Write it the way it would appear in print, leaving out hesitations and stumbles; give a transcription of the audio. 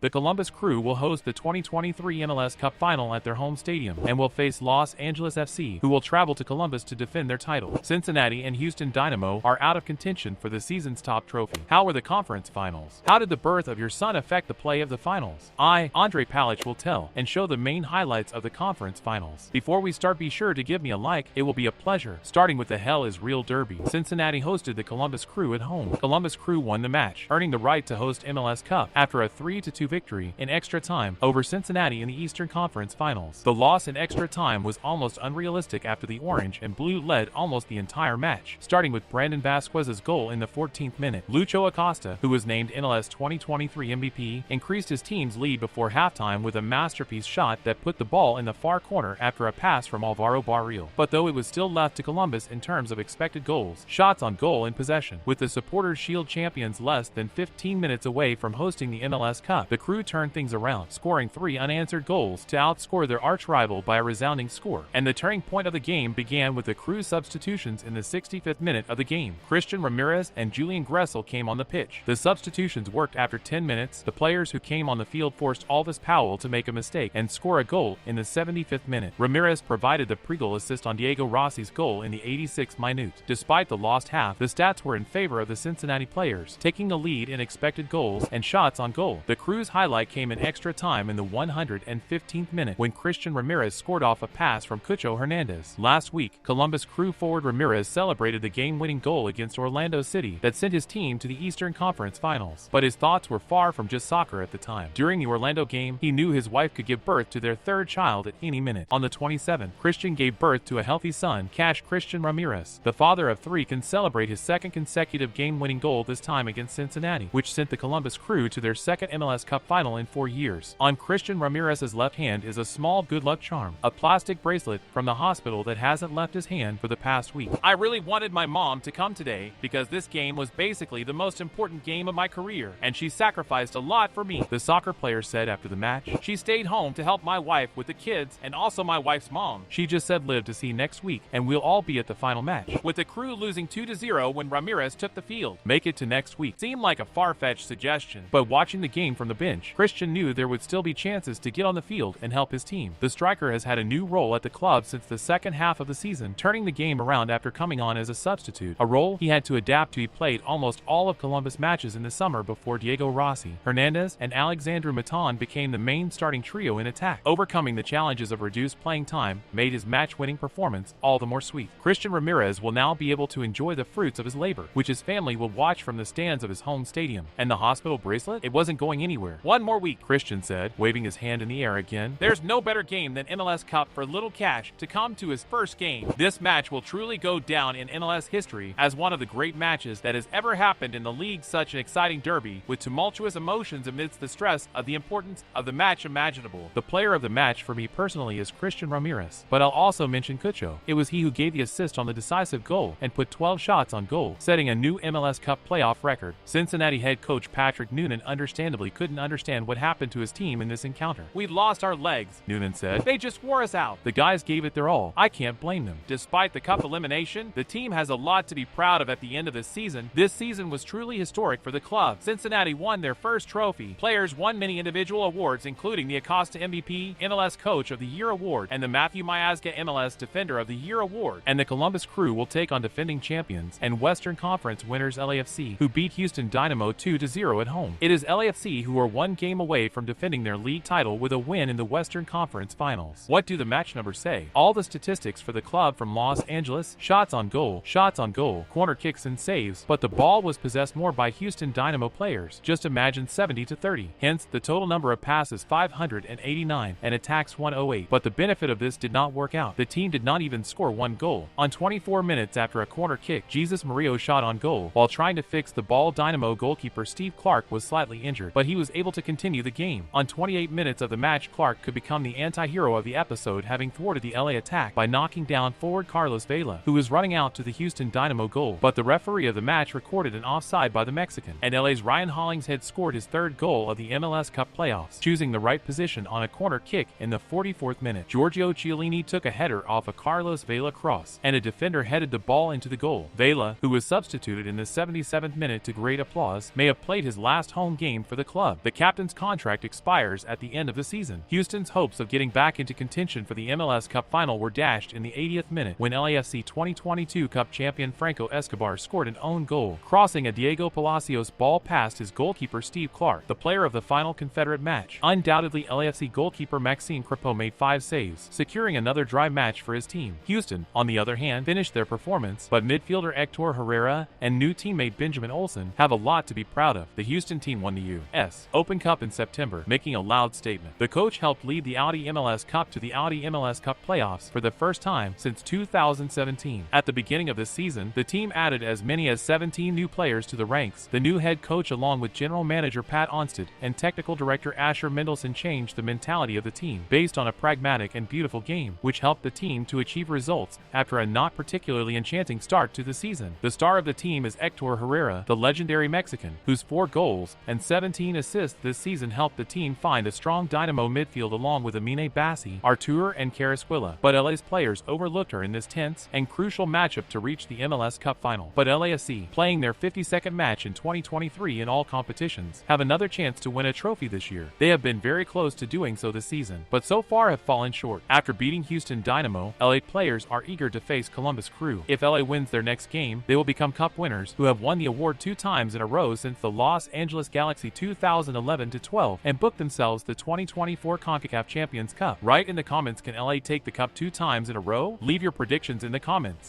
The Columbus Crew will host the 2023 MLS Cup Final at their home stadium and will face Los Angeles FC, who will travel to Columbus to defend their title. Cincinnati and Houston Dynamo are out of contention for the season's top trophy. How were the conference finals? How did the birth of your son affect the play of the finals? I, Andrey, Palytch, will tell and show the main highlights of the conference finals. Before we start, be sure to give me a like. It will be a pleasure. Starting with the Hell is Real Derby. Cincinnati hosted the Columbus Crew at home. Columbus Crew won the match, earning the right to host MLS Cup after a 3-2 victory in extra time over Cincinnati in the Eastern Conference Finals. The loss in extra time was almost unrealistic after the Orange and Blue led almost the entire match, starting with Brandon Vasquez's goal in the 14th minute. Lucho Acosta, who was named MLS 2023 MVP, increased his team's lead before halftime with a masterpiece shot that put the ball in the far corner after a pass from Alvaro Barreal. But though it was still left to Columbus in terms of expected goals, shots on goal, and possession, with the Supporters' Shield champions less than 15 minutes away from hosting the MLS Cup, the Crew turned things around, scoring 3 unanswered goals to outscore their arch-rival by a resounding score. And the turning point of the game began with the Crew's substitutions in the 65th minute of the game. Christian Ramirez and Julian Gressel came on the pitch. The substitutions worked after 10 minutes. The players who came on the field forced Alvis Powell to make a mistake and score a goal in the 75th minute. Ramirez provided the pre-goal assist on Diego Rossi's goal in the 86th minute. Despite the lost half, the stats were in favor of the Cincinnati players, taking the lead in expected goals and shots on goal. The Crew's highlight came in extra time in the 115th minute when Christian Ramirez scored off a pass from Cucho Hernandez. Last week, Columbus Crew forward Ramirez celebrated the game-winning goal against Orlando City that sent his team to the Eastern Conference Finals. But his thoughts were far from just soccer at the time. During the Orlando game, he knew his wife could give birth to their third child at any minute. On the 27th, Christian gave birth to a healthy son, Christian Ramirez. The father of 3 can celebrate his second consecutive game-winning goal, this time against Cincinnati, which sent the Columbus Crew to their second MLS Cup Final in 4 years. On Christian Ramirez's left hand is a small good luck charm, a plastic bracelet from the hospital that hasn't left his hand for the past week. I really wanted my mom to come today because this game was basically the most important game of my career, and she sacrificed a lot for me, the soccer player said after the match. She stayed home to help my wife with the kids and also my wife's mom. She just said live to see next week, and we'll all be at the final match. With the Crew losing 2-0 when Ramirez took the field. Make it to next week seemed like a far-fetched suggestion, but watching the game from the bench, Christian knew there would still be chances to get on the field and help his team. The striker has had a new role at the club since the second half of the season, turning the game around after coming on as a substitute, a role he had to adapt to. He played almost all of Columbus matches in the summer before Diego Rossi, Hernandez, and Alexandru Maton became the main starting trio in attack. Overcoming the challenges of reduced playing time made his match-winning performance all the more sweet. Christian Ramirez will now be able to enjoy the fruits of his labor, which his family will watch from the stands of his home stadium. And the hospital bracelet? It wasn't going anywhere. One more week, Christian said, waving his hand in the air again. There's no better game than MLS Cup for little Cash to come to his first game. This match will truly go down in MLS history as one of the great matches that has ever happened in the league. Such an exciting derby with tumultuous emotions amidst the stress of the importance of the match imaginable. The player of the match for me personally is Christian Ramirez, but I'll also mention Cucho. It was he who gave the assist on the decisive goal and put 12 shots on goal, setting a new MLS Cup playoff record. Cincinnati head coach Patrick Noonan understandably couldn't understand what happened to his team in this encounter. We lost our legs, Noonan said. They just wore us out. The guys gave it their all. I can't blame them. Despite the cup elimination, the team has a lot to be proud of at the end of the season. This season was truly historic for the club. Cincinnati won their first trophy. Players won many individual awards, including the Acosta MVP, MLS Coach of the Year Award, and the Matthew Miazga MLS Defender of the Year Award. And the Columbus Crew will take on defending champions and Western Conference winners LAFC, who beat Houston Dynamo 2-0 at home. It is LAFC who are one game away from defending their league title with a win in the Western Conference Finals. What do the match numbers say? All the statistics for the club from Los Angeles: shots on goal, corner kicks and saves, but the ball was possessed more by Houston Dynamo players. Just imagine 70-30. Hence, the total number of passes 589 and attacks 108. But the benefit of this did not work out. The team did not even score one goal. On 24 minutes after a corner kick, Jesus Murillo shot on goal. While trying to fix the ball, Dynamo goalkeeper Steve Clark was slightly injured, but he was able to continue the game. On 28 minutes of the match, Clark could become the anti-hero of the episode, having thwarted the LA attack by knocking down forward Carlos Vela, who was running out to the Houston Dynamo goal. But the referee of the match recorded an offside by the Mexican, and LA's Ryan Hollingshead scored his third goal of the MLS Cup playoffs, choosing the right position on a corner kick in the 44th minute. Giorgio Chiellini took a header off a Carlos Vela cross, and a defender headed the ball into the goal. Vela, who was substituted in the 77th minute to great applause, may have played his last home game for the club. The captain's contract expires at the end of the season. Houston's hopes of getting back into contention for the MLS Cup Final were dashed in the 80th minute when LAFC 2022 Cup champion Franco Escobar scored an own goal, crossing a Diego Palacios ball past his goalkeeper Steve Clark, the player of the final Confederate match. Undoubtedly, LAFC goalkeeper Maxime Crepeau made 5 saves, securing another dry match for his team. Houston, on the other hand, finished their performance, but midfielder Hector Herrera and new teammate Benjamin Olsen have a lot to be proud of. The Houston team won the U.S. Open Cup in September, making a loud statement. The coach helped lead the Audi MLS Cup to the Audi MLS Cup playoffs for the first time since 2017. At the beginning of this season, the team added as many as 17 new players to the ranks. The new head coach, along with general manager Pat Onstad and technical director Asher Mendelson, changed the mentality of the team based on a pragmatic and beautiful game, which helped the team to achieve results after a not particularly enchanting start to the season. The star of the team is Hector Herrera, the legendary Mexican, whose 4 goals and 17 assists this season helped the team find a strong Dynamo midfield along with Amine Bassi, Artur and Carasquilla. But LA's players overlooked her in this tense and crucial matchup to reach the MLS Cup Final. But LAFC, playing their 52nd match in 2023 in all competitions, have another chance to win a trophy this year. They have been very close to doing so this season, but so far have fallen short. After beating Houston Dynamo, LA players are eager to face Columbus Crew. If LA wins their next game, they will become Cup winners, who have won the award 2 times in a row since the Los Angeles Galaxy 2011-12, and booked themselves the 2024 CONCACAF Champions Cup. Write in the comments, can LA take the cup 2 times in a row? Leave your predictions in the comments.